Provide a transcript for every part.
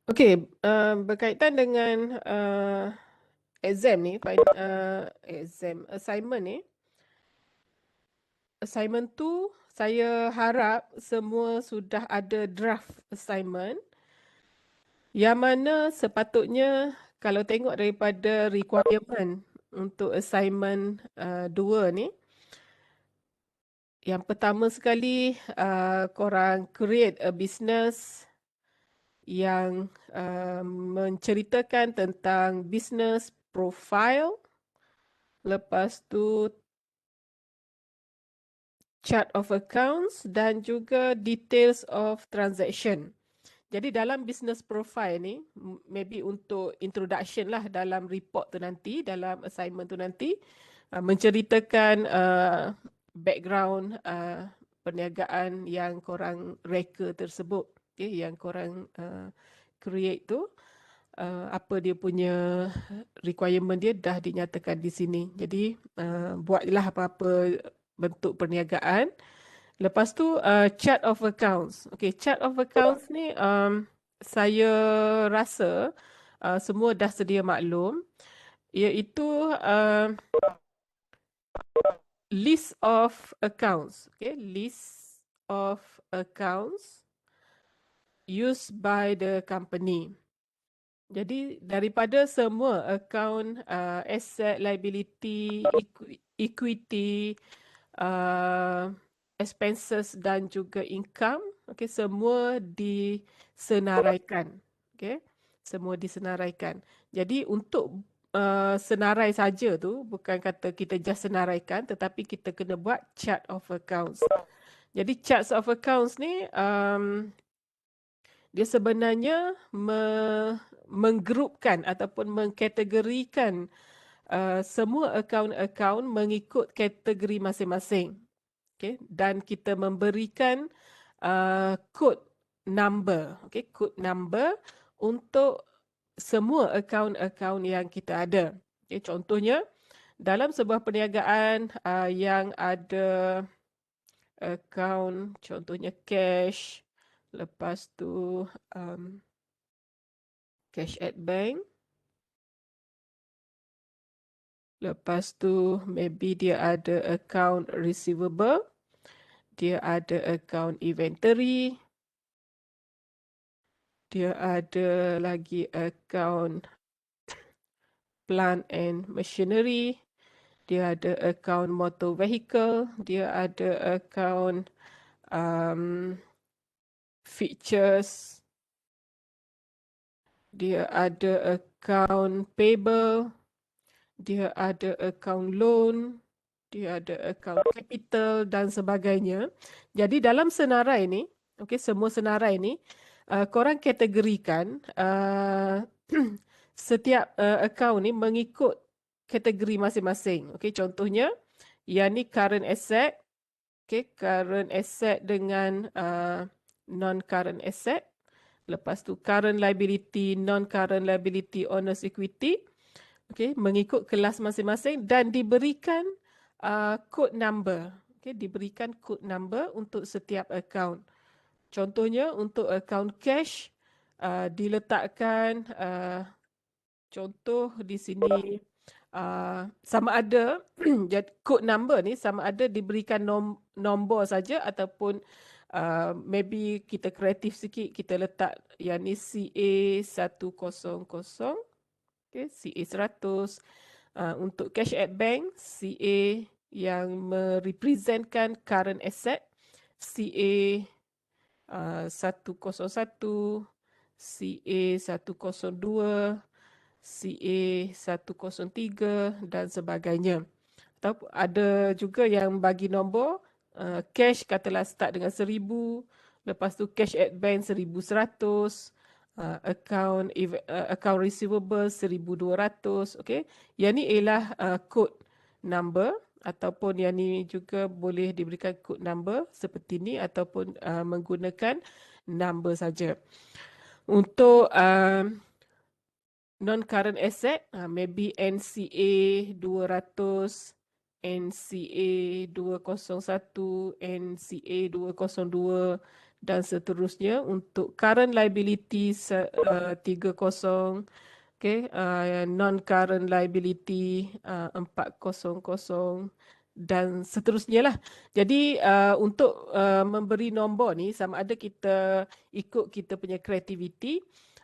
Okey, berkaitan dengan, exam ni, assignment ni, assignment tu saya harap semua sudah ada draft assignment yang mana sepatutnya kalau tengok daripada requirement untuk assignment, 2 ni, yang pertama sekali, korang create a business yang, menceritakan tentang business profile, lepas tu chart of accounts dan juga details of transaction. Jadi dalam business profile ni, maybe untuk introduction lah dalam report tu nanti, dalam assignment tu nanti, menceritakan background perniagaan yang korang reka tersebut, okay, yang korang create tu. Apa dia punya requirement dia dah dinyatakan di sini. Jadi buatlah apa-apa bentuk perniagaan. Lepas tu chart of accounts. Okay, chart of accounts ni saya rasa semua dah sedia maklum, iaitu list of accounts. Okay, list of accounts used by the company. Jadi daripada semua account asset, liability, equity, expenses dan juga income, okay, semua disenaraikan. Okay, semua disenaraikan. Jadi untuk senarai saja tu, bukan kata kita just senaraikan, tetapi kita kena buat chart of accounts. Jadi charts of accounts ni dia sebenarnya menggrupkan ataupun mengkategorikan semua akaun-akaun mengikut kategori masing-masing. Okay? Dan kita memberikan code number, okay? Code number untuk semua akaun-akaun yang kita ada. Okay? Contohnya, dalam sebuah perniagaan yang ada akaun, contohnya cash, lepas tu cash at bank, lepas tu maybe dia ada account receivable, dia ada account inventory, dia ada lagi account plant and machinery, dia ada account motor vehicle, dia ada account features, dia ada account payable, dia ada account loan, dia ada account capital dan sebagainya. Jadi dalam senarai ni, okey, semua senarai ni, korang kategorikan setiap account ni mengikut kategori masing-masing. Okey, contohnya yang ni current asset, okey, current asset dengan non-current asset. Lepas tu current liability, non-current liability, owner's equity. Okay, mengikut kelas masing-masing dan diberikan code number. Okay, diberikan code number untuk setiap account. Contohnya untuk account cash diletakkan contoh di sini sama ada code number ni sama ada diberikan nombor saja ataupun maybe kita kreatif sikit, kita letak yang ni CA100, okay, CA100. Untuk cash at bank, CA yang merepresentkan current asset, CA 101, CA 102, CA 103 dan sebagainya. Atau ada juga yang bagi nombor cash katalah start dengan 1000, lepas tu cash at bank 1100, account receivable 1200. Okay, yang ni ialah code number ataupun yang ni juga boleh diberikan code number seperti ni ataupun menggunakan number saja. Untuk non-current asset, maybe NCA 200, NCA 201, NCA 202 dan seterusnya. Untuk current liability 30, okay, non-current liability 400 dan seterusnya lah. Jadi untuk memberi nombor ni sama ada kita ikut kita punya kreativiti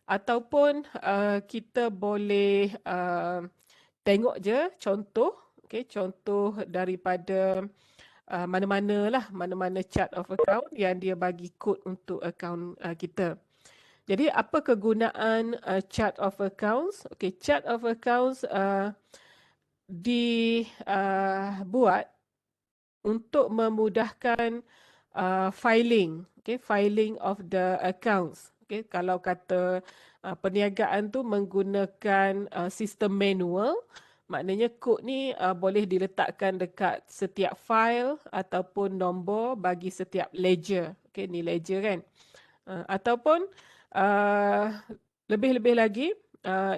ataupun kita boleh tengok je contoh, okay, contoh daripada mana-mana chart of account yang dia bagi kod untuk account kita. Jadi apa kegunaan chart of accounts? Okay, chart of accounts dibuat untuk memudahkan filing, okay, filing of the accounts. Okay, kalau kata perniagaan tu menggunakan sistem manual, maknanya kod ni boleh diletakkan dekat setiap file ataupun nombor bagi setiap ledger. Okay, ni ledger kan. Ataupun lebih-lebih lagi,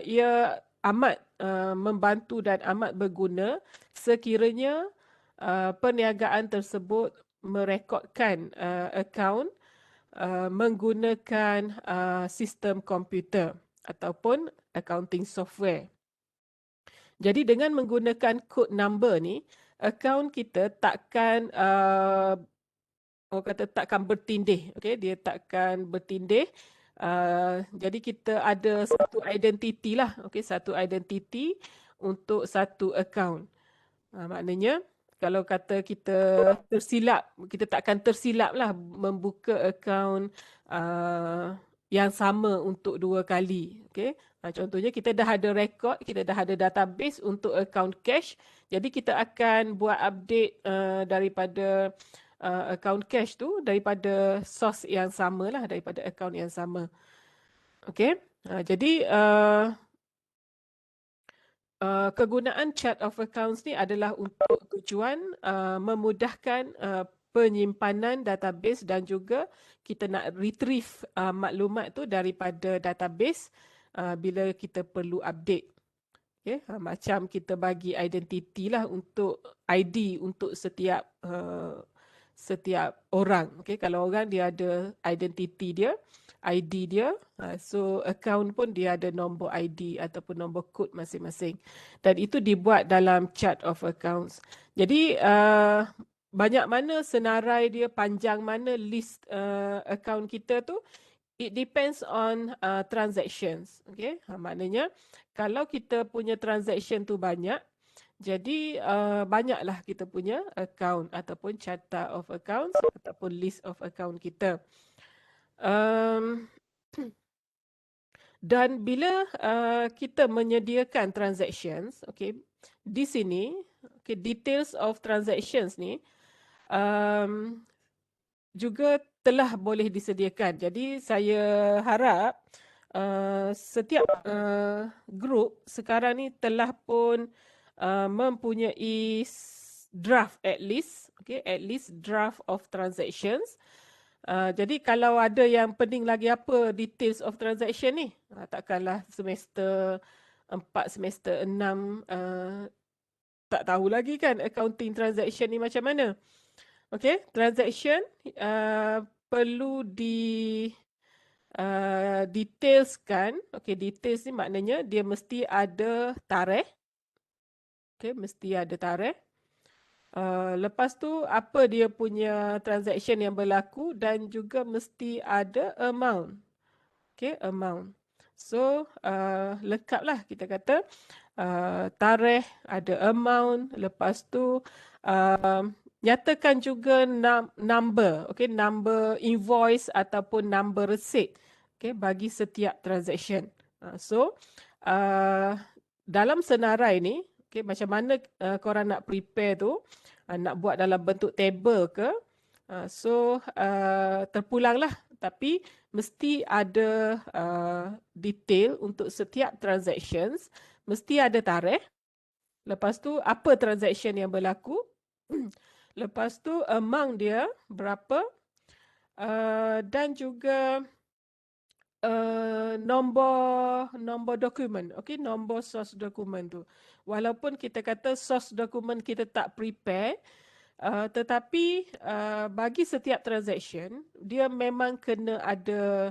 ia amat membantu dan amat berguna sekiranya perniagaan tersebut merekodkan akaun menggunakan sistem komputer ataupun accounting software. Jadi dengan menggunakan code number ni, akaun kita takkan orang kata takkan bertindih, okay? Dia takkan bertindih. Jadi kita ada satu identiti lah, okay? Satu identiti untuk satu akaun. Maknanya kalau kata kita tersilap, kita takkan tersilap lah membuka akaun yang sama untuk 2 kali. Okay? Contohnya kita dah ada rekod, kita dah ada database untuk akaun cash. Jadi kita akan buat update daripada akaun cash tu daripada source yang sama lah, daripada akaun yang sama. Okay? Jadi kegunaan chart of accounts ni adalah untuk tujuan memudahkan penyimpanan database dan juga kita nak retrieve maklumat tu daripada database bila kita perlu update. Okay? Macam kita bagi identiti lah untuk ID untuk setiap orang. Okay? Kalau orang dia ada identiti dia, ID dia, so account pun dia ada nombor ID ataupun nombor kod masing-masing. Dan itu dibuat dalam chart of accounts. Jadi banyak mana senarai dia, panjang mana list account kita tu, it depends on transactions. Okay? Maknanya kalau kita punya transaction tu banyak, jadi banyaklah kita punya account ataupun charta of accounts ataupun list of account kita. Dan bila kita menyediakan transactions, okay, di sini, okay, details of transactions ni juga telah boleh disediakan. Jadi saya harap setiap grup sekarang ni telah pun mempunyai draft at least, okay, at least draft of transactions. Jadi kalau ada yang pening lagi apa details of transaction ni, takkanlah semester 4, semester 6 tak tahu lagi kan accounting transaction ni macam mana. Okay, transaction perlu detailskan. Okay, details ni maknanya dia mesti ada tarikh. Okay, mesti ada tarikh. Lepas tu apa dia punya transaction yang berlaku dan juga mesti ada amount. Okay, amount. So lengkaplah kita kata tarikh, ada amount, lepas tu nyatakan juga number, okay, number invoice ataupun number receipt, okay, bagi setiap transaction. So dalam senarai ni, okay, macam mana korang nak prepare tu, nak buat dalam bentuk table ke, so terpulanglah, tapi mesti ada detail untuk setiap transactions, mesti ada tarikh, lepas tu apa transaction yang berlaku, lepas tu amount dia berapa, dan juga nombor dokumen, okay, nombor source dokumen tu. Walaupun kita kata source dokumen kita tak prepare, Tetapi bagi setiap transaction, dia memang kena ada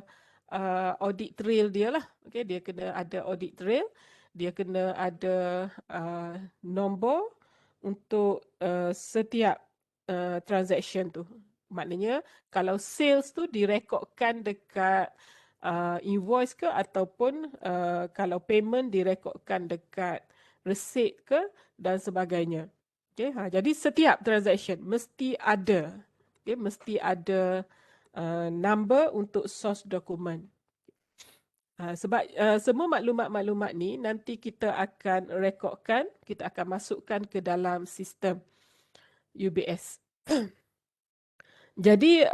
audit trail dia lah. Okay, dia kena ada audit trail, dia kena ada nombor untuk setiap transaction tu. Maknanya kalau sales tu direkodkan dekat invoice ke ataupun kalau payment direkodkan dekat receipt ke dan sebagainya. Okay, jadi setiap transaction mesti ada, okay, mesti ada number untuk source dokumen. Sebab semua maklumat-maklumat ni nanti kita akan rekodkan, kita akan masukkan ke dalam sistem UBS. Jadi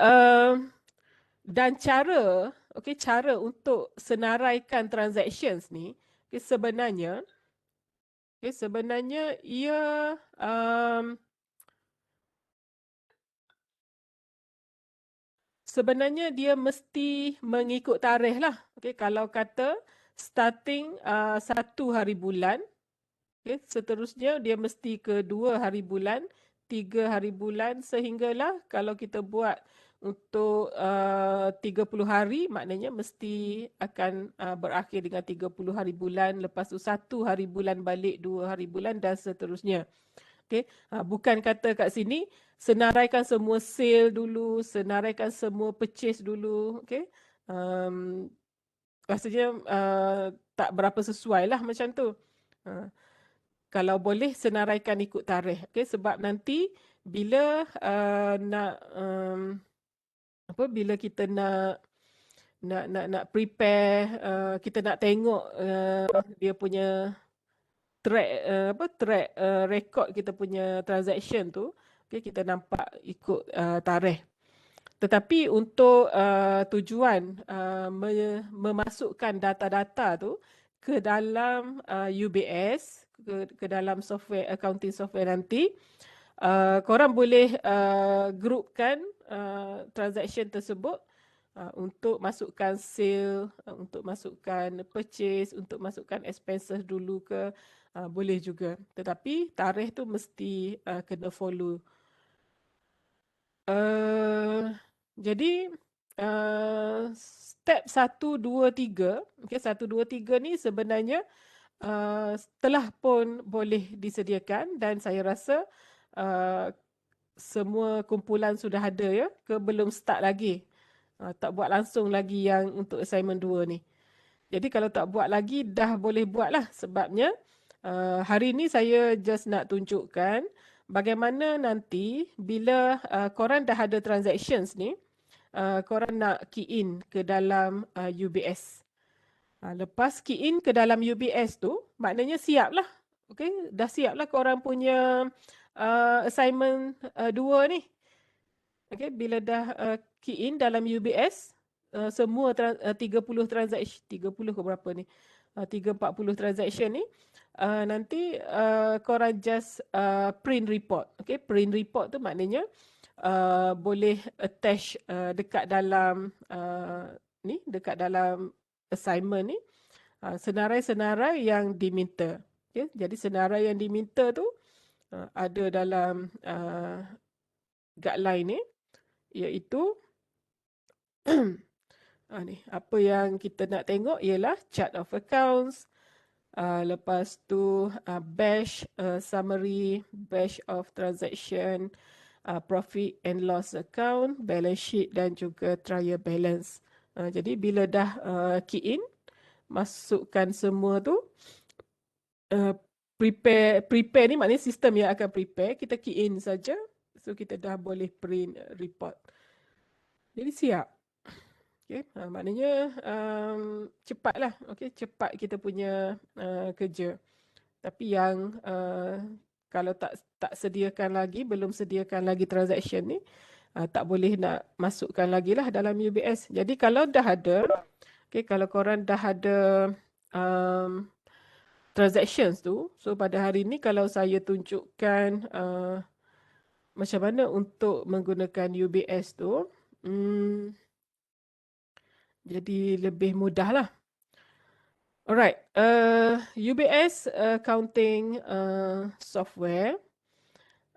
dan cara, okay, cara untuk senaraikan transactions ni, okay, sebenarnya ia sebenarnya dia mesti mengikut tarikh lah. Okay, kalau kata starting 1 hari bulan, okay, seterusnya dia mesti ke 2 hari bulan, 3 hari bulan sehinggalah kalau kita buat untuk 30 hari, maknanya mesti akan berakhir dengan 30 hari bulan, lepas tu 1 hari bulan balik, 2 hari bulan dan seterusnya. Okay. Bukan kata kat sini senaraikan semua sale dulu, senaraikan semua purchase dulu. Okay. Rasanya tak berapa sesuai lah macam tu. Kalau boleh senaraikan ikut tarikh. Okay. Sebab nanti bila bila kita nak prepare, kita nak tengok dia punya track record kita punya transaction tu, okay, kita nampak ikut tarikh. Tetapi untuk tujuan memasukkan data-data tu ke dalam UBS, ke dalam software accounting software nanti, korang boleh groupkan transaction tersebut untuk masukkan sale, untuk masukkan purchase, untuk masukkan expenses dulu ke, boleh juga. Tetapi tarikh tu mesti kena follow. Jadi step 1, 2, 3, okay, 1, 2, 3 ni sebenarnya telah pun boleh disediakan dan saya rasa semua kumpulan sudah ada ya, ke belum start lagi. Tak buat langsung lagi yang untuk assignment 2 ni. Jadi kalau tak buat lagi, dah boleh buat lah. Sebabnya hari ni saya just nak tunjukkan bagaimana nanti bila korang dah ada transactions ni, korang nak key in ke dalam UBS. Lepas key in ke dalam UBS tu, maknanya siap lah. Okay? Dah siap lah korang punya assignment 2 ni. Okay, bila dah key in dalam UBS, semua 30 transaction, 30 ke berapa ni, 340 transaction ni, nanti korang just print report. Okay, print report tu maknanya boleh attach dekat dalam ni, dekat dalam assignment ni, senarai-senarai yang diminta. Okay, jadi senarai yang diminta tu ada dalam guideline ni, iaitu ni, apa yang kita nak tengok ialah chart of accounts, lepas tu batch summary, batch of transaction, profit and loss account, balance sheet dan juga trial balance. Jadi bila dah key in, masukkan semua tu, prepare ni maknanya sistem yang akan prepare, kita key in saja, so kita dah boleh print report. Jadi siap. Okay, maknanya cepatlah. Okay, cepat kita punya kerja. Tapi yang kalau tak sediakan lagi, belum sediakan lagi transaction ni, tak boleh nak masukkan lagi lah dalam UBS. Jadi kalau dah ada, okay, kalau korang dah ada transactions tu, so pada hari ni kalau saya tunjukkan macam mana untuk menggunakan UBS tu, jadi lebih mudah lah. Alright, UBS accounting software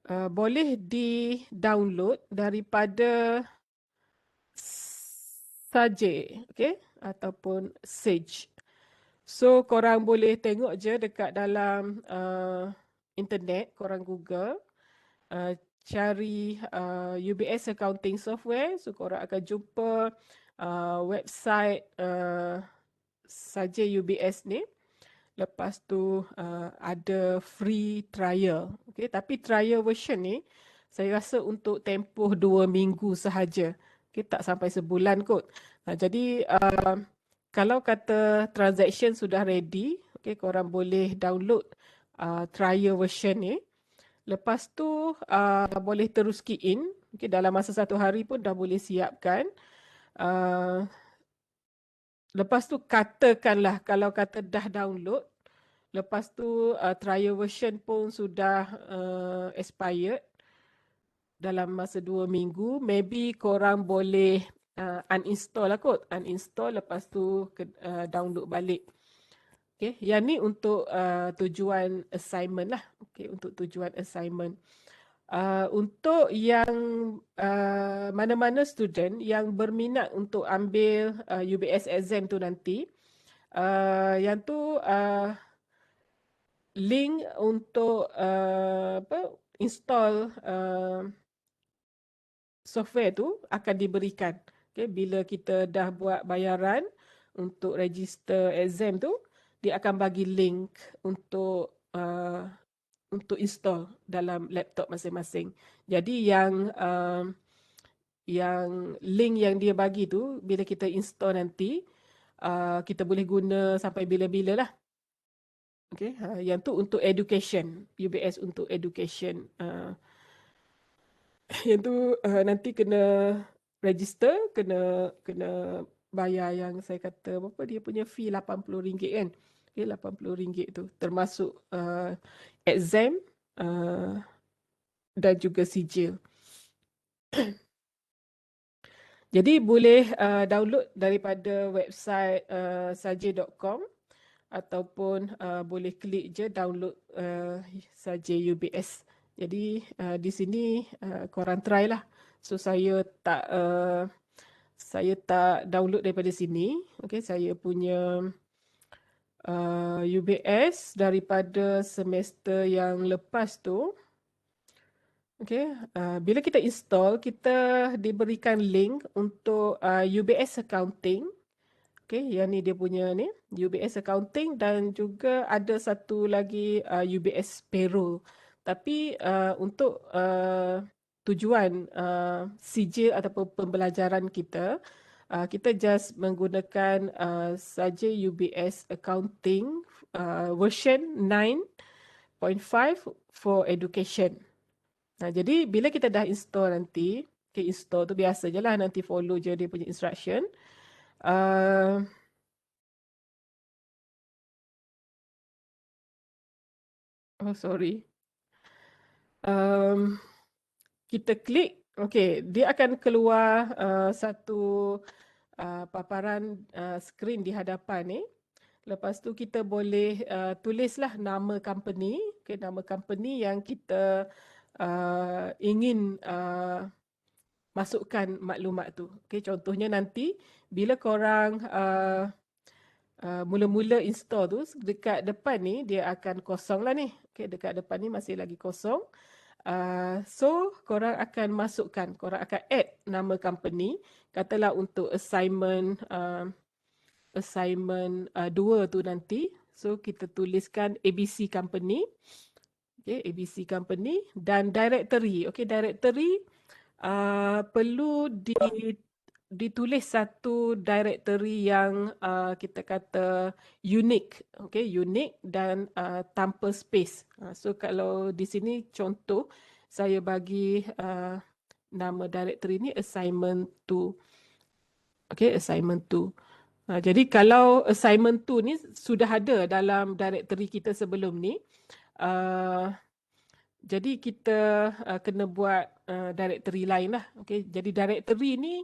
boleh di-download daripada Saje, okay? Ataupun Sage. So, korang boleh tengok je dekat dalam internet, korang Google, cari UBS Accounting Software. So, korang akan jumpa website Saje UBS ni. Lepas tu ada free trial. Okay? Tapi trial version ni saya rasa untuk tempoh 2 minggu sahaja. Okay? Tak sampai sebulan kot. Jadi kalau kata transaction sudah ready, okay, korang boleh download trial version ni. Lepas tu boleh terus key in. Okay? Dalam masa 1 hari pun dah boleh siapkan. Lepas tu katakanlah kalau kata dah download, lepas tu trial version pun sudah expired dalam masa 2 minggu, maybe korang boleh uninstall lah kot. Uninstall lepas tu download balik. Okay, yang ni untuk tujuan assignment lah. Okay, untuk tujuan assignment. Untuk yang mana-mana student yang berminat untuk ambil UBS exam tu nanti, yang tu link untuk install software tu akan diberikan. Okay, bila kita dah buat bayaran untuk register exam tu, dia akan bagi link untuk install dalam laptop masing-masing. Jadi yang link yang dia bagi tu, bila kita install nanti, kita boleh guna sampai bila-bila lah. Okay, yang tu untuk education, UBS untuk education. Yang tu nanti kena register, kena bayar yang saya kata berapa dia punya fee RM80 kan. Okay, RM80 tu termasuk exam dan juga sijil. Jadi boleh download daripada website saje.com ataupun boleh klik je download Saje UBS. Jadi di sini korang try lah. So saya tak download daripada sini. Okay, saya punya UBS daripada semester yang lepas tu. Okay, bila kita install, kita diberikan link untuk UBS Accounting. Okay, yang ni dia punya ni, UBS Accounting dan juga ada satu lagi UBS Payroll. Tapi untuk tujuan sijil ataupun pembelajaran kita, kita just menggunakan saja UBS Accounting version 9.5 for education. Jadi bila kita dah install nanti, okay, install tu biasa je lah, nanti follow je dia punya instruction. Oh, sorry. Kita klik, okay, dia akan keluar satu paparan skrin di hadapan ni. Lepas tu kita boleh tulislah nama company, okay, nama company yang kita ingin masukkan maklumat tu. Okay, contohnya nanti bila korang mula-mula install tu, dekat depan ni dia akan kosong lah ni. Okay, dekat depan ni masih lagi kosong. So korang akan masukkan, korang akan add nama company. Katalah untuk assignment 2 tu nanti. So kita tuliskan ABC Company. Okay, ABC Company dan directory. Okay, directory perlu ditulis satu directory yang kita kata unique. Okay, unique dan tanpa space. So kalau di sini contoh saya bagi nama directory ni assignment 2. Okay, assignment 2. Jadi kalau assignment 2 ni sudah ada dalam directory kita sebelum ni, jadi kita kena buat directory lain lah. Okay, jadi directory ni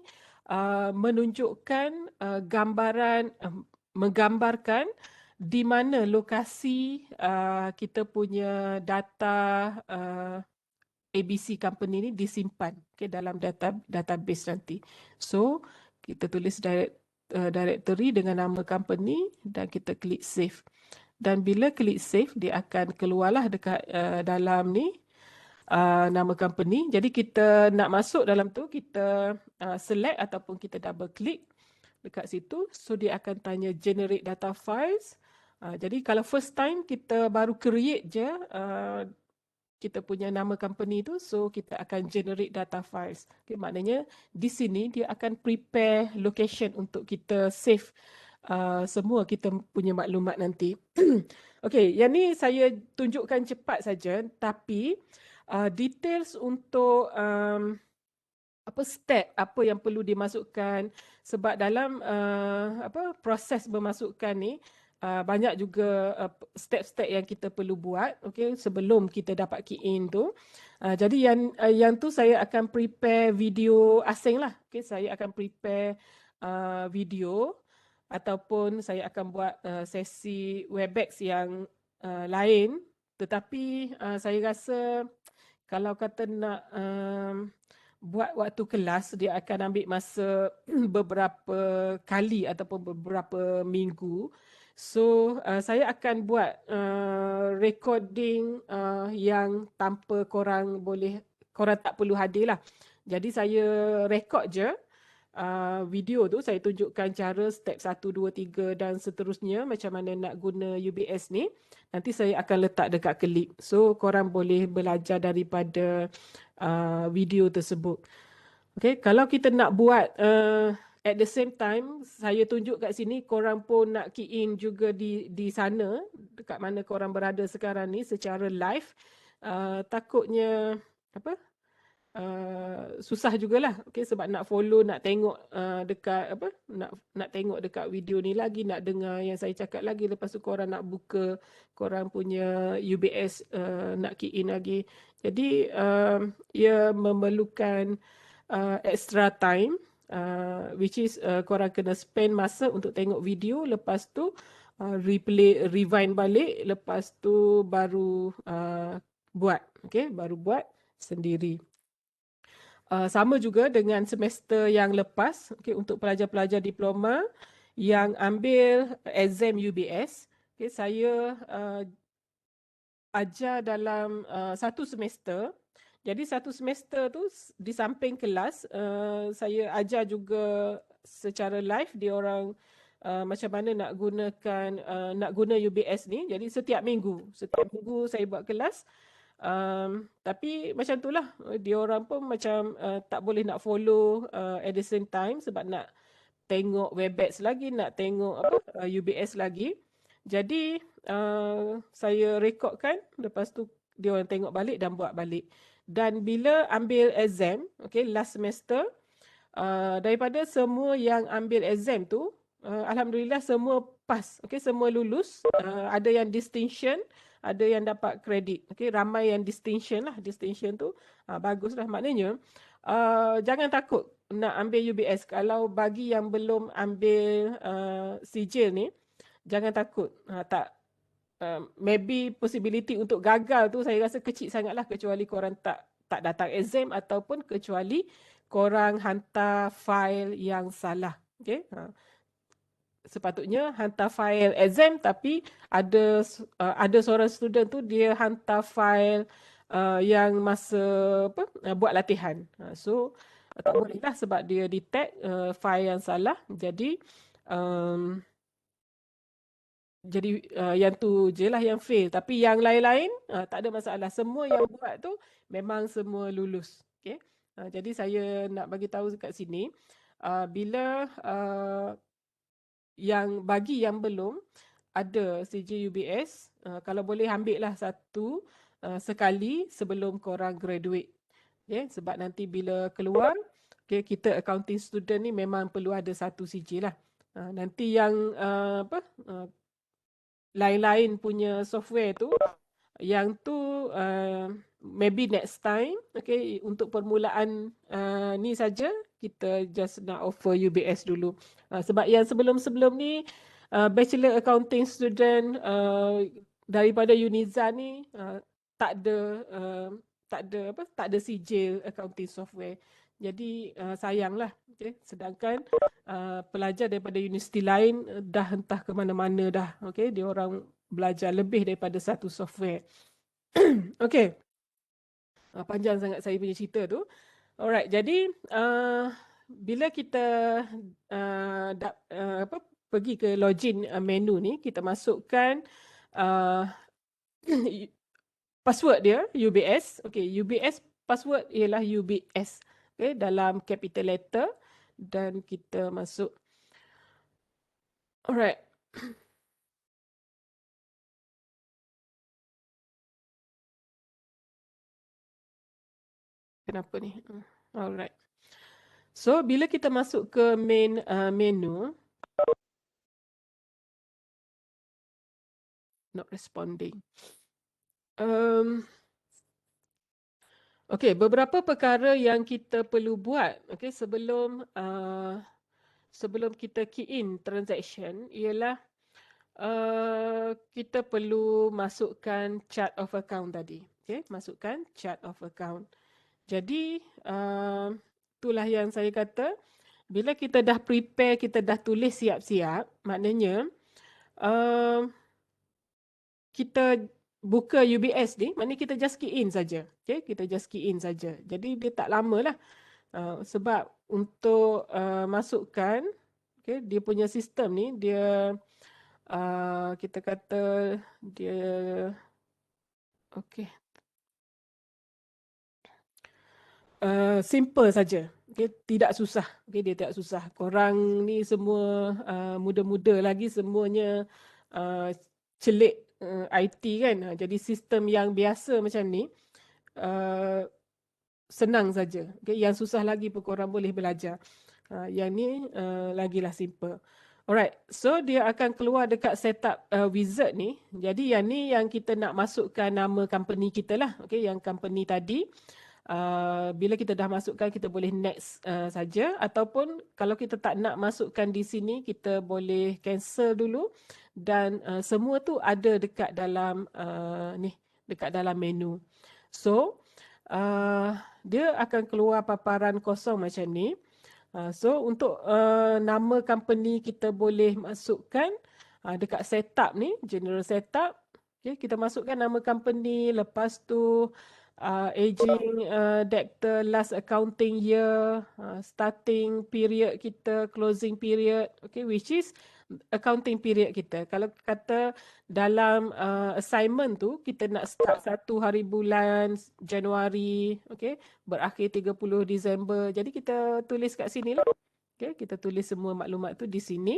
menunjukkan menggambarkan di mana lokasi kita punya data ABC company ni disimpan dalam database nanti. So kita tulis directory dengan nama company dan kita klik save. Dan bila klik save, dia akan keluarlah dekat dalam ni nama company. Jadi kita nak masuk dalam tu, kita select ataupun kita double click dekat situ. So dia akan tanya generate data files. Jadi kalau first time kita baru create je kita punya nama company tu, so kita akan generate data files. Okay, maknanya di sini dia akan prepare location untuk kita save semua kita punya maklumat nanti. Okey, yang ni saya tunjukkan cepat saja, tapi details untuk step apa yang perlu dimasukkan, sebab dalam proses memasukkan ni banyak juga step-step yang kita perlu buat, okay, sebelum kita dapat key in tu. Jadi yang tu saya akan prepare video asing lah. Okay, saya akan prepare video ataupun saya akan buat sesi Webex yang lain. Tetapi saya rasa kalau kata nak buat waktu kelas, dia akan ambil masa beberapa kali ataupun beberapa minggu. So saya akan buat recording yang tanpa korang tak perlu hadir lah. Jadi saya record je video tu, saya tunjukkan cara step 1, 2, 3 dan seterusnya macam mana nak guna UBS ni. Nanti saya akan letak dekat klip. So korang boleh belajar daripada video tersebut. Okay, kalau kita nak buat at the same time, saya tunjuk kat sini, korang pun nak key in juga di sana, dekat mana korang berada sekarang ni secara live. Takutnya susah jugalah, okay, sebab nak follow, nak tengok dekat nak tengok dekat video ni lagi, nak dengar yang saya cakap lagi, lepas tu korang nak buka korang punya UBS nak key in lagi. Jadi ia memerlukan extra time, which is korang kena spend masa untuk tengok video, lepas tu rewind balik, lepas tu baru buat, okay, baru buat sendiri. Sama juga dengan semester yang lepas, okay, untuk pelajar-pelajar diploma yang ambil exam UBS, okay, saya ajar dalam satu semester. Jadi satu semester tu di samping kelas, saya ajar juga secara live dia orang macam mana nak guna UBS ni. Jadi setiap minggu saya buat kelas. Tapi macam itulah, dia orang pun macam tak boleh nak follow at the same time sebab nak tengok Webex lagi, nak tengok UBS lagi. Jadi saya rekodkan, lepas tu dia orang tengok balik dan buat balik. Dan bila ambil exam, okay, last semester, daripada semua yang ambil exam tu, alhamdulillah semua pass, okay, semua lulus. Ada yang distinction, ada yang dapat kredit, okay, ramai yang distinction lah. Distinction tu baguslah, maknanya jangan takut nak ambil UBS. Kalau bagi yang belum ambil sijil ni, jangan takut. Maybe possibility untuk gagal tu saya rasa kecil sangatlah, kecuali korang tak datang exam ataupun kecuali korang hantar file yang salah. Okay? Sepatutnya hantar file exam, tapi ada seorang student tu dia hantar file yang masa buat latihan. So tak boleh lah sebab dia detect file yang salah. Jadi yang tu je lah yang fail. Tapi yang lain-lain tak ada masalah. Semua yang buat tu memang semua lulus. Okay? Jadi saya nak bagi tahu kat sini, bila bagi yang belum ada CJ UBS, kalau boleh ambil lah satu sekali sebelum korang graduate. Okay? Sebab nanti bila keluar, okay, kita accounting student ni memang perlu ada satu CJ lah. Nanti yang lain-lain punya software tu, yang tu maybe next time, okay, untuk permulaan ni saja kita just nak offer UBS dulu. Sebab yang sebelum-sebelum ni bachelor accounting student daripada Uniza ni tak ada tak ada sijil accounting software. Jadi sayanglah. Okay. Sedangkan pelajar daripada universiti lain dah entah ke mana-mana dah. Okay. Dia orang belajar lebih daripada satu software. Okay. Panjang sangat saya punya cerita tu. Alright, jadi bila kita pergi ke login menu ni, kita masukkan password dia UBS. Okay, UBS password ialah UBS. Okay, dalam capital letter dan kita masuk. Alright. Kenapa ni? Alright. So, bila kita masuk ke main menu, not responding. Okay, beberapa perkara yang kita perlu buat sebelum kita key in transaction ialah kita perlu masukkan chart of account tadi. Okay, masukkan chart of account. Jadi, itulah yang saya kata, bila kita dah prepare, kita dah tulis siap-siap, maknanya kita buka UBS ni, maknanya kita just key in saja. Okay, kita just key in saja. Jadi, dia tak lama lah. Sebab untuk masukkan, okay, dia punya sistem ni, dia kita kata dia okay. Simple saja. Okay, tidak susah. Okay, dia tidak susah. Korang ni semua muda-muda lagi, semuanya celik IT kan. Jadi sistem yang biasa macam ni senang saja. Okay, yang susah lagi pun korang boleh belajar. Yang ni lagilah simple. Alright, so dia akan keluar dekat setup wizard ni. Jadi yang ni yang kita nak masukkan nama company kita lah. Okay, yang company tadi. Bila kita dah masukkan, kita boleh next saja. Ataupun kalau kita tak nak masukkan di sini, kita boleh cancel dulu. Dan semua tu ada dekat dalam dekat dalam menu. So, dia akan keluar paparan kosong macam ni. So untuk nama company kita boleh masukkan dekat setup ni, general setup. Okay, kita masukkan nama company, lepas tu aging debtor, last accounting year, starting period kita, closing period, okay, which is accounting period kita. Kalau kata dalam assignment tu kita nak start 1 hari bulan Januari, okay, berakhir 30 Disember. Jadi kita tulis kat sini lah. Okay, kita tulis semua maklumat tu di sini.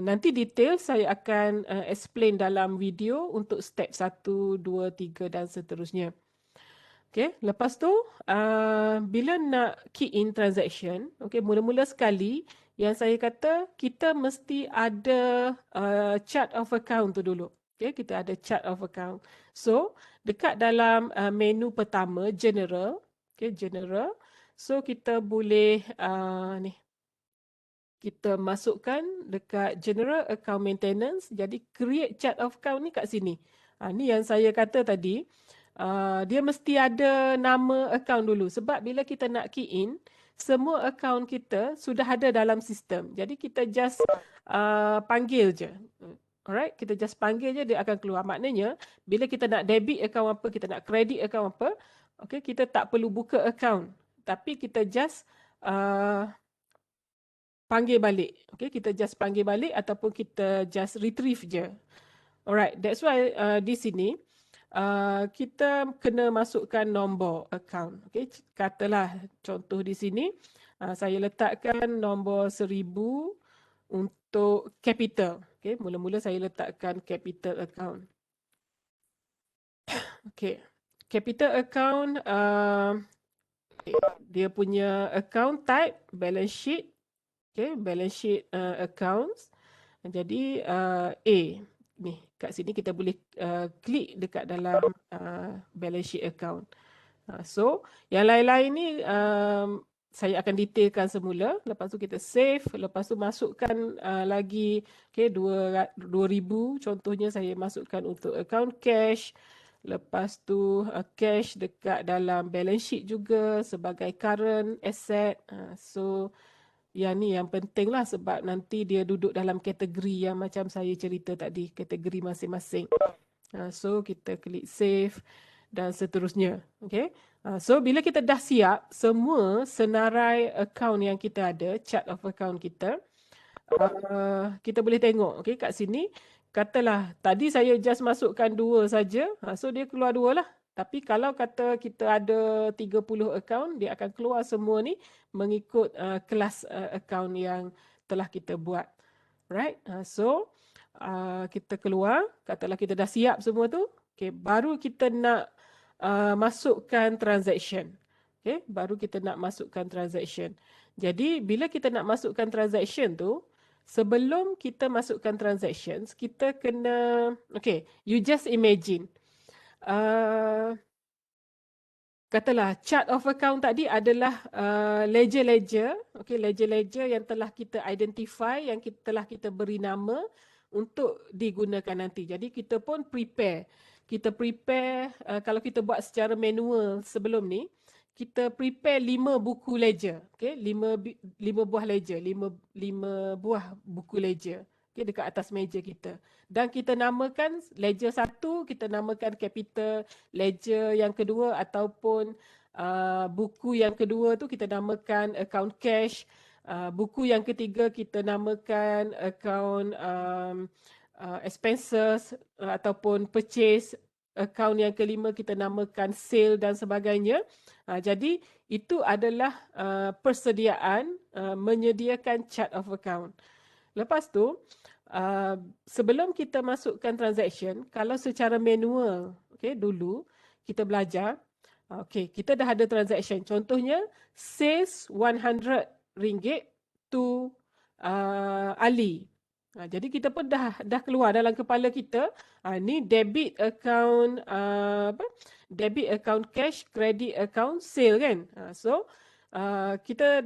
Nanti detail saya akan explain dalam video untuk step 1, 2, 3 dan seterusnya. Okay, lepas tu bila nak key in transaction, okay, mula-mula sekali yang saya kata kita mesti ada chart of account tu dulu. Okay, kita ada chart of account. So, dekat dalam menu pertama, general. Okay, general. So, kita boleh ni. Kita masukkan dekat general account maintenance. Jadi, create chart of account ni kat sini. Ni yang saya kata tadi. Dia mesti ada nama account dulu. Sebab bila kita nak key in, semua account kita sudah ada dalam sistem. Jadi kita just panggil je. Alright, kita just panggil je, dia akan keluar. Maknanya, bila kita nak debit account apa, kita nak credit account apa, okay, kita tak perlu buka account. Tapi kita just panggil balik. Okay, kita just panggil balik ataupun kita just retrieve je. Alright, that's why di sini, kita kena masukkan nombor account. Okay, katalah contoh di sini, saya letakkan nombor 1000 untuk capital. Okay, mula-mula saya letakkan capital account. Okay, capital account, dia punya account type, balance sheet. Okay, balance sheet accounts. Jadi A. Ni, kat sini kita boleh klik dekat dalam balance sheet account. So, yang lain-lain ni saya akan detailkan semula. Lepas tu kita save. Lepas tu masukkan lagi, okay, 2000. Contohnya saya masukkan untuk account cash. Lepas tu cash dekat dalam balance sheet juga sebagai current asset. So yang ni yang penting lah sebab nanti dia duduk dalam kategori yang macam saya cerita tadi, kategori masing-masing. So kita klik save dan seterusnya. Okay. So bila kita dah siap semua senarai account yang kita ada, chart of account kita boleh tengok okay, kat sini. Katalah tadi saya just masukkan 2 saja, so dia keluar 2 lah. Tapi kalau kata kita ada 30 account, dia akan keluar semua ni mengikut kelas account yang telah kita buat. Right? So kita keluar, katalah kita dah siap semua tu, okay, baru kita nak masukkan transaction. Okay, baru kita nak masukkan transaction. Jadi bila kita nak masukkan transaction tu, sebelum kita masukkan transactions, kita kena, okay, you just imagine. Katalah chart of account tadi adalah ledger-ledger, okay, ledger-ledger yang telah kita identify, yang telah kita beri nama untuk digunakan nanti. Jadi kita pun prepare. Kita prepare, kalau kita buat secara manual sebelum ni, kita prepare 5 buku ledger, okay, 5 buah ledger, 5 buah buku ledger, okay, dekat atas meja kita. Dan kita namakan ledger 1, kita namakan capital, ledger yang kedua ataupun buku yang kedua tu kita namakan account cash, buku yang ketiga kita namakan account expenses ataupun purchase, account yang kelima kita namakan sale dan sebagainya. Jadi itu adalah persediaan menyediakan chart of account. Lepas tu sebelum kita masukkan transaction, kalau secara manual, okay, dulu kita belajar, okay, kita dah ada transaction. Contohnya sales RM100 to Ali. Jadi kita pun dah keluar dalam kepala kita, ni debit account debit account cash, credit account sale kan. So kita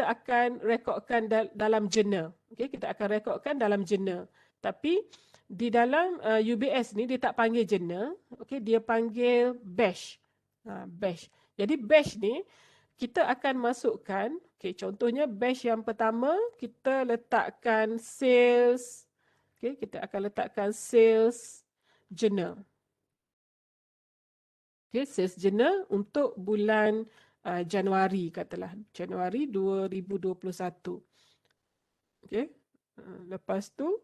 akan rekodkan dalam journal. Okay, kita akan rekodkan dalam journal. Tapi di dalam UBS ni dia tak panggil journal, okay, dia panggil batch. Batch. Jadi batch ni kita akan masukkan, okay, contohnya batch yang pertama kita letakkan sales, okay, kita akan letakkan sales journal. Okay, sales journal untuk bulan Januari, katalah Januari 2021. Okay. Lepas tu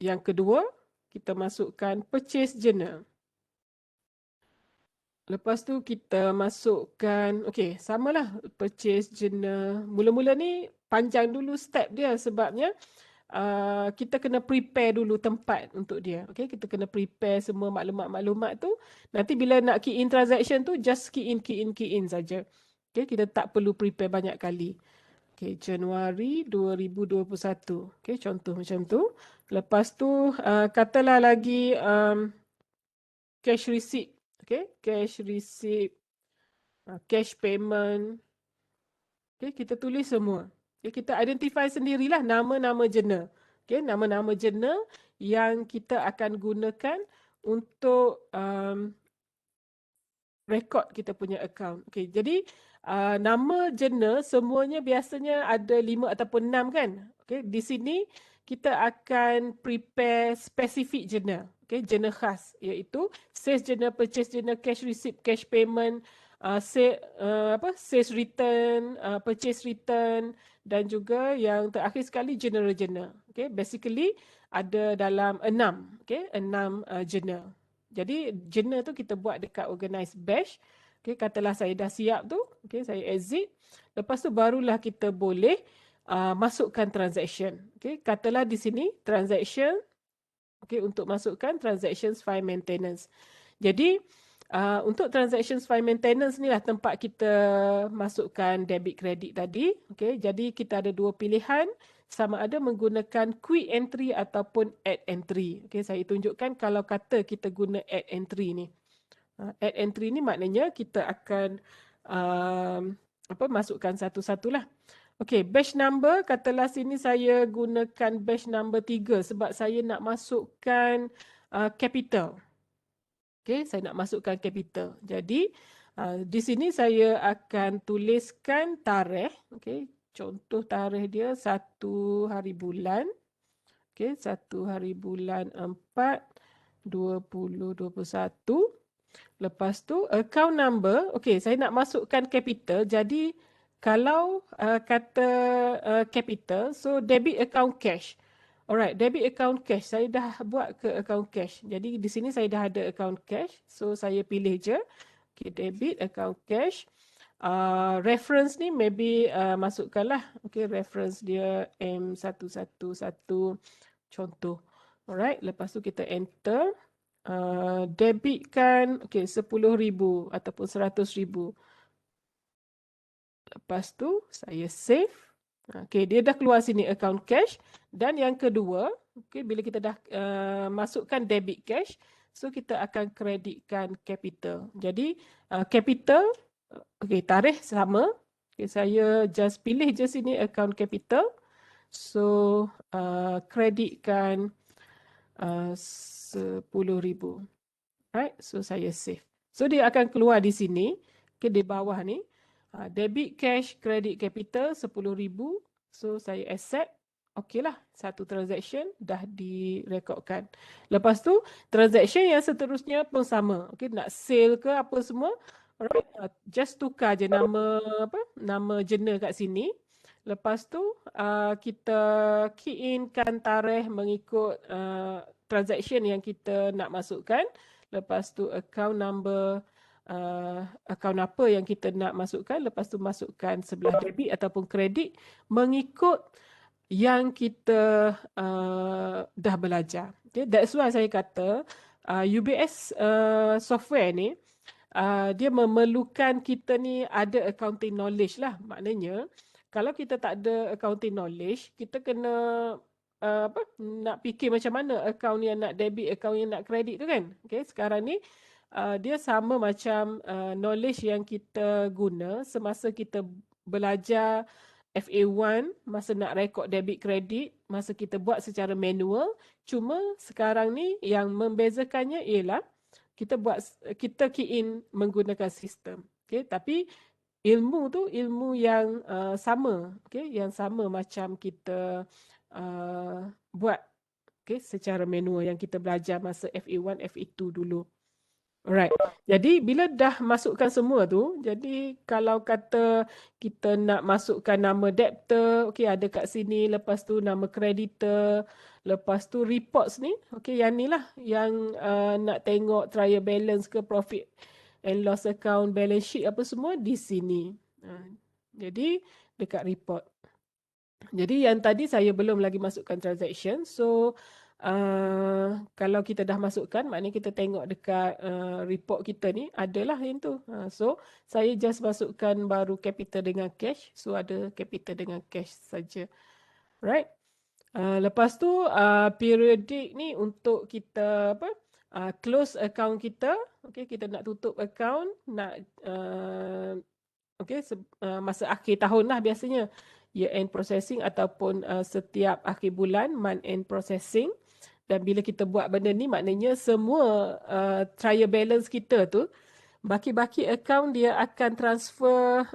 yang kedua kita masukkan purchase journal. Lepas tu kita masukkan, okay, samalah purchase journal. Mula-mula ni panjang dulu step dia sebabnya kita kena prepare dulu tempat untuk dia. Okay, kita kena prepare semua maklumat-maklumat tu. Nanti bila nak key in transaction tu, just key in saja. Okay, kita tak perlu prepare banyak kali. Okay, Januari 2021. Okay, contoh macam tu. Lepas tu katalah lagi cash receipt. Okay, cash receipt, cash payment. Okay, kita tulis semua. Okay, kita identify sendirilah nama-nama journal. Okay, nama-nama journal yang kita akan gunakan untuk rekod kita punya account. Okay, jadi nama journal semuanya biasanya ada 5 ataupun 6 kan. Okay, di sini kita akan prepare specific journal. Okay, journal khas iaitu sales journal, purchase journal, cash receipt, cash payment, sales return, purchase return dan juga yang terakhir sekali general journal. Okay, basically ada dalam 6, okay, 6 journal. Jadi journal tu kita buat dekat organized batch. Okay, katalah saya dah siap tu, okay, saya exit. Lepas tu barulah kita boleh masukkan transaction. Okay, katalah di sini transaction, okay, untuk masukkan transactions file maintenance. Jadi untuk transactions file maintenance ni lah tempat kita masukkan debit credit tadi. Okay, jadi kita ada 2 pilihan, sama ada menggunakan quick entry ataupun add entry. Okay, saya tunjukkan kalau kata kita guna add entry ni. Add entry ni maknanya kita akan masukkan satu-satulah. Okay, batch number, katalah sini saya gunakan batch number 3 sebab saya nak masukkan capital. Okay, saya nak masukkan capital. Jadi, di sini saya akan tuliskan tarikh. Okay, contoh tarikh dia 1 hari bulan. Okay, 1 hari bulan 4, 2021. Lepas tu account number, okay, saya nak masukkan capital. Jadi kalau kata capital, so debit account cash. Alright, debit account cash. Saya dah buat ke account cash. Jadi di sini saya dah ada account cash. So saya pilih je. Okay, debit account cash. Reference ni maybe masukkanlah. Okay, reference dia M111 contoh. Alright, lepas tu kita enter. Debitkan okay, 10,000 ataupun 100,000. Lepas tu saya save. Okay, dia dah keluar sini account cash. Dan yang kedua, okay, bila kita dah masukkan debit cash, so kita akan kreditkan capital. Jadi capital, okay, tarikh sama. Okay, saya just pilih je sini account capital. So kreditkan 10,000. Right, so saya save. So dia akan keluar di sini, okay, di bawah ni. Debit cash, credit capital 10,000. So saya accept. Okey lah, satu transaction dah direkodkan. Lepas tu, transaction yang seterusnya pun sama. Okay, nak sale ke apa semua. Alright, just tukar je nama nama journal kat sini. Lepas tu, kita key in kan tarikh mengikut transaction yang kita nak masukkan. Lepas tu account number, account apa yang kita nak masukkan. Lepas tu masukkan sebelah debit ataupun kredit mengikut yang kita dah belajar. Okay, that's why saya kata UBS software ni dia memerlukan kita ni ada accounting knowledge lah. Maknanya kalau kita tak ada accounting knowledge, kita kena nak fikir macam mana account yang nak debit, account yang nak kredit tu kan. Okay, sekarang ni dia sama macam knowledge yang kita guna semasa kita belajar FA1, masa nak rekod debit kredit, masa kita buat secara manual. Cuma sekarang ni yang membezakannya ialah kita key in menggunakan sistem. Okay, tapi ilmu tu ilmu yang sama, okay, yang sama macam kita buat secara manual yang kita belajar masa FA1, FA2 dulu. Alright. Jadi bila dah masukkan semua tu, jadi kalau kata kita nak masukkan nama debtor, okay, ada kat sini, lepas tu nama creditor, lepas tu reports ni, okay, yang ni lah yang nak tengok trial balance ke profit and loss account, balance sheet apa semua di sini. Jadi dekat report. Jadi yang tadi saya belum lagi masukkan transaction. So kalau kita dah masukkan, maknanya kita tengok dekat report kita ni adalah yang tu. So saya just masukkan baru capital dengan cash. So ada capital dengan cash saja. Right. Lepas tu periodic ni untuk kita close account kita. Okay, kita nak tutup account, nak masa akhir tahun lah biasanya. Year end processing ataupun setiap akhir bulan month end processing. Dan bila kita buat benda ni, maknanya semua trial balance kita tu, baki-baki account dia akan transfer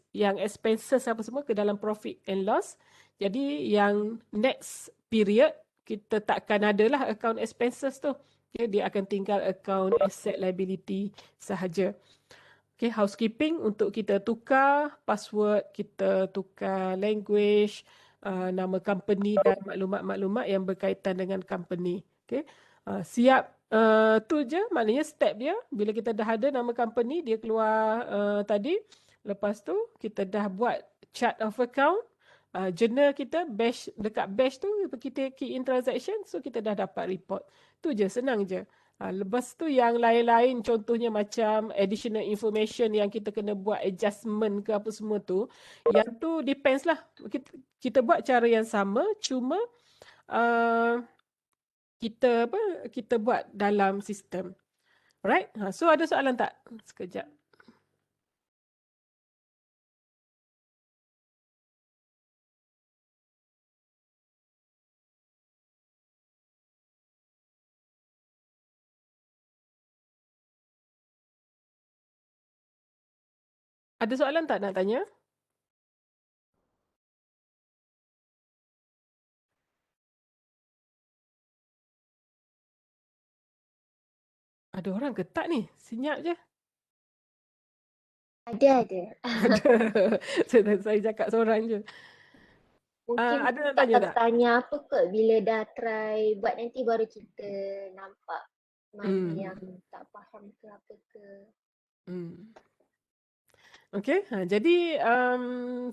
yang expenses apa semua ke dalam profit and loss. Jadi yang next period kita takkan adalah account expenses tu. Okay, dia akan tinggal account asset liability sahaja. Okay, housekeeping untuk kita tukar password, kita tukar language, nama company dan maklumat-maklumat yang berkaitan dengan company. Okay, siap tu je, maknanya step dia. Bila kita dah ada nama company, dia keluar tadi. Lepas tu kita dah buat chart of account, journal kita, batch, dekat batch tu kita key in transaction, so kita dah dapat report. Tu je, senang je. Lepas tu yang lain-lain, contohnya macam additional information yang kita kena buat adjustment ke apa semua tu, yang tu depends lah. Kita buat cara yang sama, cuma kita buat dalam sistem. Alright, so ada soalan tak? Sekejap. Ada soalan tak nak tanya? Ada orang ke tak ni? Senyap je. Ada. Ada. Saya cakap seorang je. Mungkin Ada nak tak tanya tahu tak? tanya apa kot bila dah try buat nanti baru kita nampak mana yang Hmm. tak faham ke apa ke. Hmm. Okey, jadi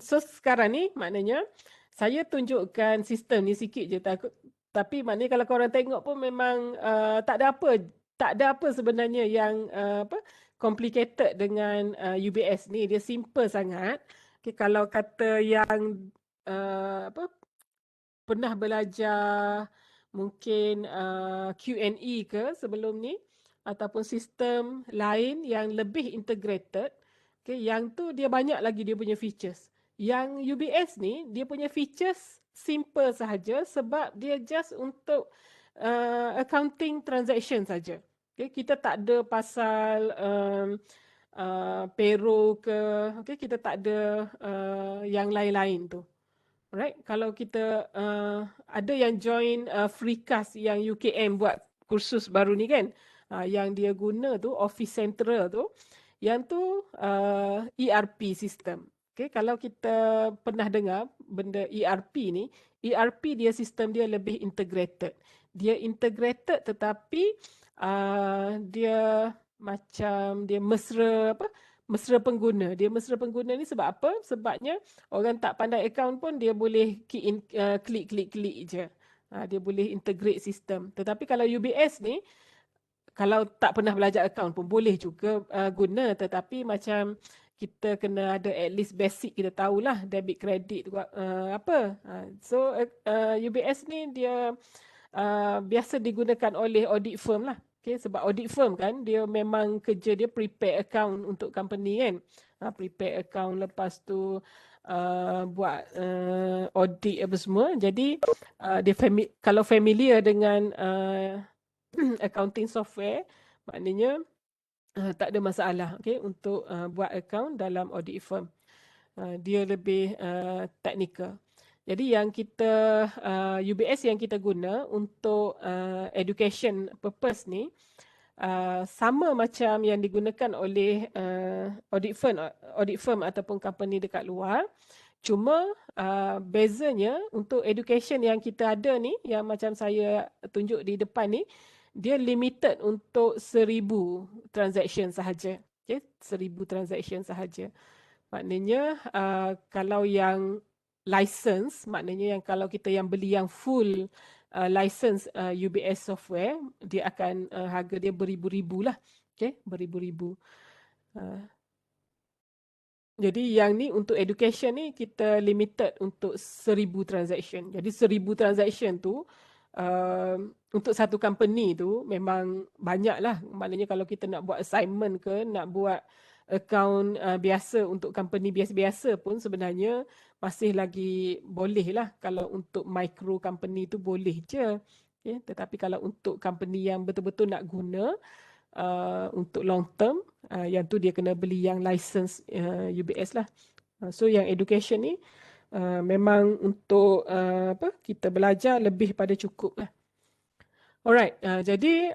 so sekarang ni maknanya saya tunjukkan sistem ni sikit je tapi maknanya kalau korang tengok pun memang tak ada apa sebenarnya yang apa complicated dengan UBS ni, dia simple sangat. Okay, kalau kata yang apa pernah belajar mungkin Q&A ke sebelum ni ataupun sistem lain yang lebih integrated, okay, yang tu dia banyak lagi dia punya features. Yang UBS ni dia punya features simple sahaja sebab dia just untuk accounting transaction saja. Okay, kita tak ada pasal payroll ke, okay, kita tak ada yang lain-lain tu. Alright, kalau kita ada yang join FreeCast yang UKM buat kursus baru ni kan, yang dia guna tu Office Central tu, yang tu ERP system. Okay, kalau kita pernah dengar benda ERP ni, ERP dia sistem dia lebih integrated. Dia integrated tetapi dia macam dia mesra apa? Mesra pengguna. Dia mesra pengguna ni sebab apa? Sebabnya orang tak pandai account pun dia boleh key in, klik je. Dia boleh integrate sistem. Tetapi kalau UBS ni, kalau tak pernah belajar account pun boleh juga guna. Tetapi macam kita kena ada at least basic, kita tahulah debit credit apa. So UBS ni dia biasa digunakan oleh audit firm lah. Okay, sebab audit firm kan dia memang kerja dia prepare account untuk company kan. Prepare account, lepas tu buat audit apa semua. Jadi dia kalau familiar dengan accounting software, maknanya tak ada masalah, okay, untuk buat account dalam audit firm. Dia lebih technical. Jadi yang kita UBS yang kita guna untuk education purpose ni sama macam yang digunakan oleh audit firm ataupun company dekat luar. Cuma bezanya untuk education yang kita ada ni, yang macam saya tunjuk di depan ni, dia limited untuk 1,000 transaction sahaja. Okay, 1,000 transaction sahaja. Maknanya kalau yang license, maknanya yang kalau kita yang beli yang full license UBS software, dia akan harga dia beribu-ribu lah. Okay, beribu-ribu. Jadi yang ni untuk education ni kita limited untuk 1,000 transaction. Jadi 1,000 transaction tu untuk satu company tu memang banyak lah. Maknanya kalau kita nak buat assignment ke, nak buat account biasa untuk company biasa-biasa pun sebenarnya masih lagi boleh lah. Kalau untuk micro company tu boleh je. Okay? Tetapi kalau untuk company yang betul-betul nak guna untuk long term, yang tu dia kena beli yang license UBS lah. So yang education ni memang untuk apa kita belajar lebih pada cukup lah. Alright, jadi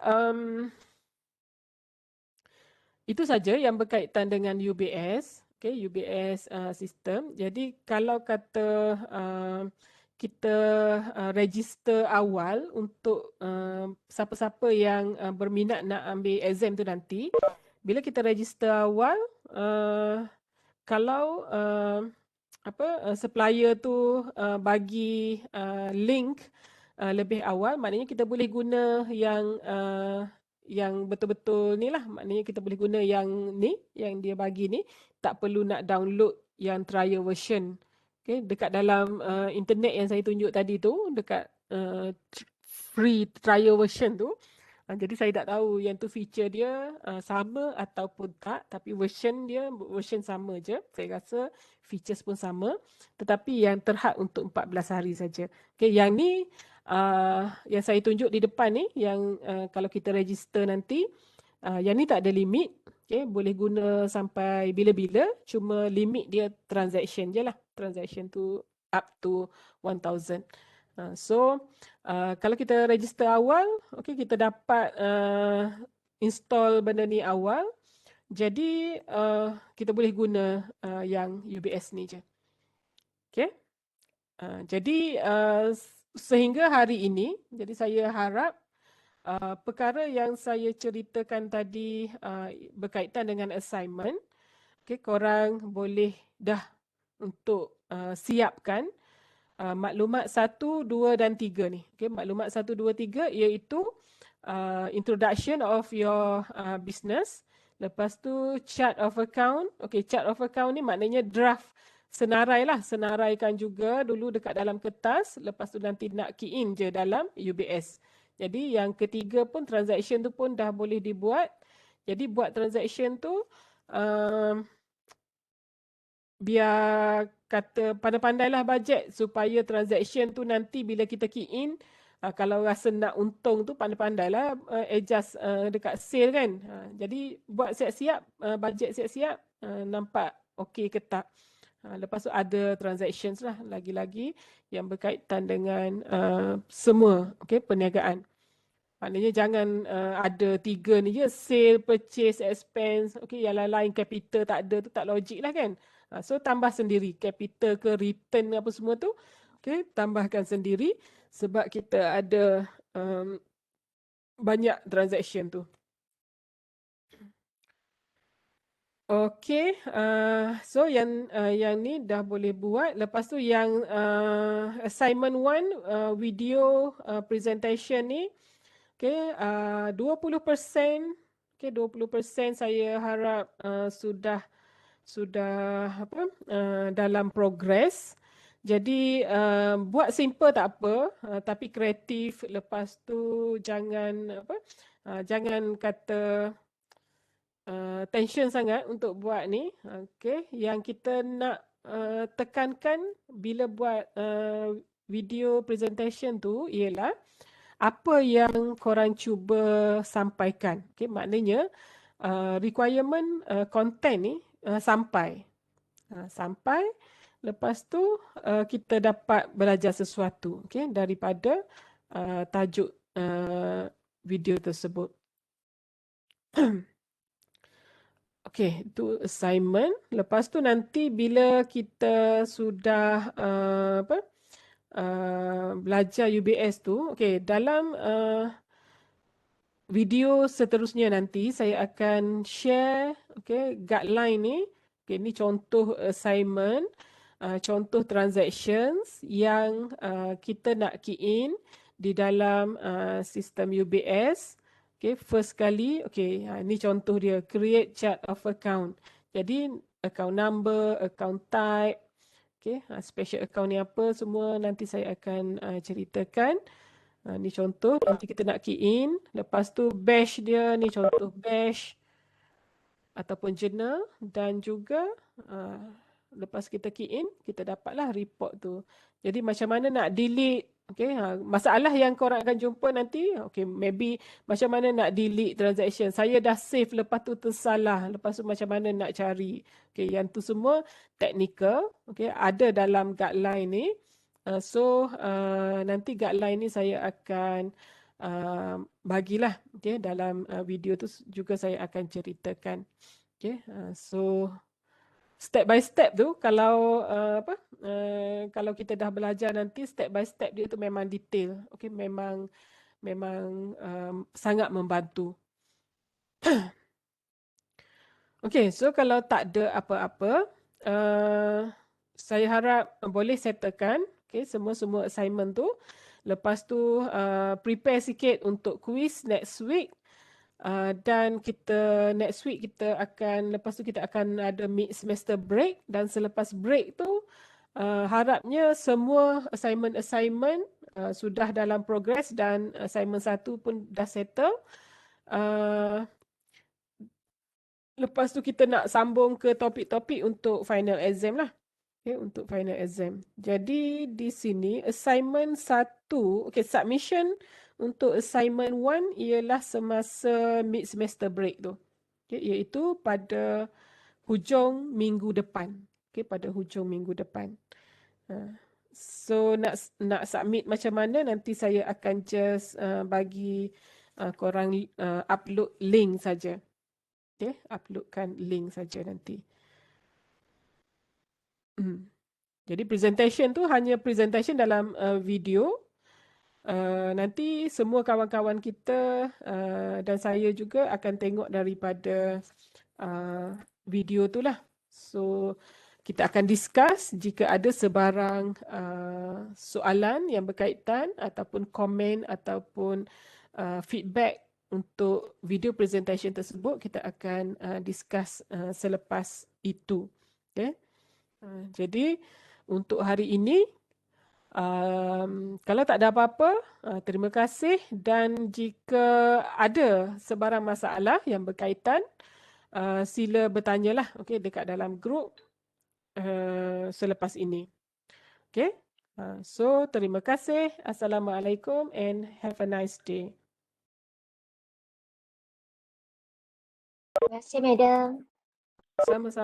itu saja yang berkaitan dengan UBS. Okay, UBS sistem. Jadi kalau kata kita register awal untuk siapa-siapa yang berminat nak ambil exam tu nanti, bila kita register awal, kalau supplier tu bagi link lebih awal, maknanya kita boleh guna yang betul-betul ni lah. Maknanya kita boleh guna yang ni, yang dia bagi ni. Tak perlu nak download yang trial version. Okay, dekat dalam internet yang saya tunjuk tadi tu, dekat free trial version tu, jadi saya tak tahu yang tu feature dia sama ataupun tak, tapi version dia version sama je. Saya rasa features pun sama, tetapi yang terhad untuk 14 hari saja. Okay, yang ni yang saya tunjuk di depan ni, yang kalau kita register nanti, yang ni tak ada limit. Okay, boleh guna sampai bila-bila, cuma limit dia transaction je lah. Transaction tu up to 1000. So, kalau kita register awal, okay, kita dapat install benda ni awal. Jadi, kita boleh guna yang UBS ni je. Okay. Jadi, sehingga hari ini, jadi saya harap perkara yang saya ceritakan tadi berkaitan dengan assignment, okay, korang boleh dah untuk siapkan maklumat 1, 2 dan 3 ni. Okay, maklumat 1, 2, 3 iaitu introduction of your business. Lepas tu chart of account. Okay, chart of account ni maknanya draft senarai lah. Senaraikan juga dulu dekat dalam kertas. Lepas tu nanti nak key in je dalam UBS. Jadi yang ketiga pun transaction tu pun dah boleh dibuat. Jadi buat transaction tu biar kata pandai-pandailah bajet supaya transaction tu nanti bila kita key in, kalau rasa nak untung tu pandai-pandailah adjust dekat sale kan. Jadi buat siap-siap, bajet siap-siap, nampak okey ke tak. Lepas tu ada transactions lah lagi-lagi yang berkaitan dengan semua perniagaan. Maknanya jangan ada 3 ni je, sale, purchase, expense, yang lain-lain capital tak ada tu tak logik lah kan. So tambah sendiri capital ke return apa semua tu, tambahkan sendiri sebab kita ada banyak transaction tu. Okay, so yang ni dah boleh buat. Lepas tu yang assignment 1 video presentation ni, 20%, 20% saya harap sudah dalam progress. Jadi buat simple tak apa, tapi kreatif. Lepas tu jangan kata tension sangat untuk buat ni. Yang kita nak tekankan bila buat video presentation tu ialah apa yang korang cuba sampaikan. Maknanya requirement content ni sampai. Lepas tu kita dapat belajar sesuatu daripada tajuk video tersebut. Itu assignment. Lepas tu nanti bila kita sudah belajar UBS tu, dalam video seterusnya nanti saya akan share guideline ni. Ni contoh assignment, contoh transactions yang kita nak key in di dalam sistem UBS. First kali, ni contoh dia, create chart of account. Jadi account number, account type, special account ni apa, semua nanti saya akan ceritakan. Ni contoh, nanti kita nak key in. Lepas tu bash dia, ni contoh bash ataupun journal. Dan juga lepas kita key in, kita dapatlah report tu. Jadi macam mana nak delete, masalah yang korang akan jumpa nanti, maybe macam mana nak delete transaction. Saya dah save, lepas tu tersalah. Lepas tu macam mana nak cari. Yang tu semua technical, ada dalam guideline ni. So nanti guideline ni saya akan bagilah dalam video tu juga saya akan ceritakan. So step by step tu kalau kalau kita dah belajar nanti step by step dia tu memang detail. Memang sangat membantu. So kalau tak ada apa-apa, saya harap boleh settlekan semua assignment tu. Lepas tu prepare sikit untuk quiz next week. Dan kita next week kita akan, lepas tu kita akan ada mid semester break. Dan selepas break tu harapnya semua assignment sudah dalam progress dan assignment 1 pun dah settle. Lepas tu kita nak sambung ke topik-topik untuk final exam lah. Untuk final exam. Jadi di sini assignment 1, submission untuk assignment 1 ialah semasa mid semester break tu. Okay, iaitu pada hujung minggu depan. Okay, pada hujung minggu depan. So nak submit macam mana, nanti saya akan just bagi korang upload link saja. Okay, uploadkan link saja nanti. Jadi presentation tu hanya presentation dalam video. Nanti semua kawan-kawan kita dan saya juga akan tengok daripada video tu lah. So kita akan discuss jika ada sebarang soalan yang berkaitan ataupun komen ataupun feedback untuk video presentation tersebut, kita akan discuss selepas itu. Okay? Jadi untuk hari ini, kalau tak ada apa-apa, terima kasih, dan jika ada sebarang masalah yang berkaitan, sila bertanyalah, okay, dekat dalam grup selepas ini. Okay? So terima kasih. Assalamualaikum and have a nice day. Terima kasih, Madam. Sama-sama.